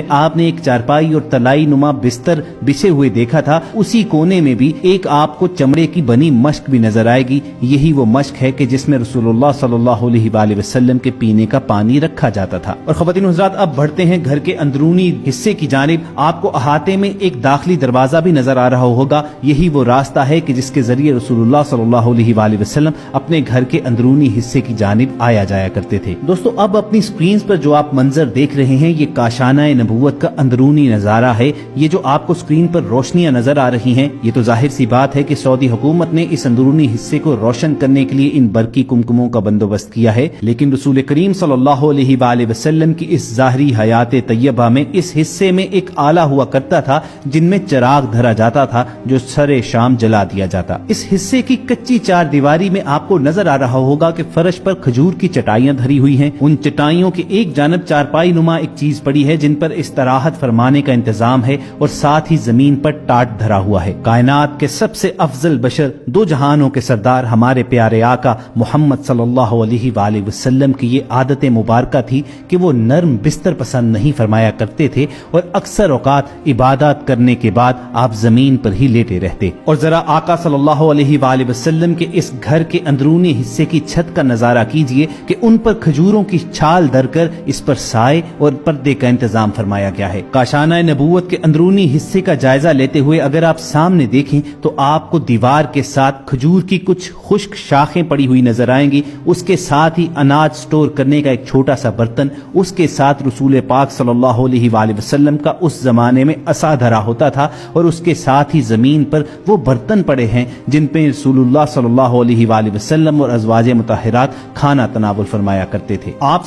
آپ نے ایک چارپائی اور تلائی نما بستر بچھے ہوئے دیکھا تھا، اسی کونے میں بھی ایک آپ کو چمڑے کی بنی مشک بھی نظر آئے گی۔ یہی وہ مشک ہے کہ جس میں رسول اللہ صلی اللہ علیہ وآلہ وسلم کے پینے کا پانی رکھا جاتا تھا۔ اور خواتین و حضرات، اب بڑھتے ہیں گھر کے اندرونی حصے کی جانب۔ آپ کو احاطے میں ایک داخلی دروازہ بھی نظر آ رہا ہوگا، یہی وہ راستہ ہے کہ جس کے ذریعے رسول اللہ صلی اللہ علیہ وآلہ وسلم اپنے گھر کے اندرونی حصے کی جانب آیا جایا کرتے تھے۔ دوستو، اب اپنی سکرینز پر جو آپ منظر دیکھ رہے ہیں یہ کاشانہ نبوت کا اندرونی نظارہ ہے۔ یہ جو آپ کو سکرین پر روشنیاں نظر آ رہی ہیں، یہ تو ظاہر سی بات ہے کہ سعودی حکومت نے اس اندرونی حصے کو روشن کرنے کے لیے ان برقی کمکموں کا بندوبست کیا ہے، لیکن رسول کریم صلی اللہ علیہ وآلہ وسلم کی اس ظاہری حیات طیبہ میں اس حصے میں ایک آلہ ہوا کرتا تھا جن میں چراغ دھرا جاتا تھا جو سر شام جلا دیا جاتا۔ اس حصے کی کچی چار دیواری میں آپ کو نظر آ رہا ہوگا کہ فرش پر کھجور کی چٹائیاں دھری ہوئی ہیں۔ ان چٹائیوں کے ایک جانب چارپائی نما ایک چیز پڑی ہے جن پر استراحت فرمانے کا انتظام ہے، اور ساتھ ہی زمین پر ٹاٹ دھرا ہوا ہے۔ کائنات کے سب سے افضل بشر، دو جہانوں کے سردار ہمارے پیارے آقا محمد صلی اللہ علیہ وآلہ وسلم کی یہ عادت مبارکہ تھی کہ وہ نرم بستر پسند نہیں فرمایا کرتے تھے، اور اکثر اوقات عبادات کرنے کے بعد آپ زمین پر ہی لیٹے رہتے۔ اور ذرا آقا صلی اللہ علیہ وآلہ وسلم کے اس گھر کے اندرونی حصے کی چھت کا نظارہ کیجئے کہ ان پر کھجوروں کی چھال دھر کر اس پر سائے اور پردے کا انتظام فرمایا گیا ہے۔ کاشانہ نبوت کے اندرونی حصے کا جائزہ لیتے ہوئے اگر آپ سامنے دیکھیں تو آپ کو دیوار کے ساتھ کھجور کی کچھ خشک شاخیں پڑی ہوئی نظر آئیں گی، اس کے ساتھ ہی اناج سٹور کرنے کا ایک چھوٹا سا برتن، اس کے ساتھ رسول پاک صلی اللہ علیہ وآلہ وسلم کا اس زمانے میں عصا دھرا ہوتا تھا، اور اس کے ساتھ ہی زمین پر وہ برتن پڑے ہیں جن پہ رسول اللہ صلی اللہ علیہ وآلہ وسلم اور ازواج مطہرات کھانا تناول فرمایا کرتے تھے۔ آپ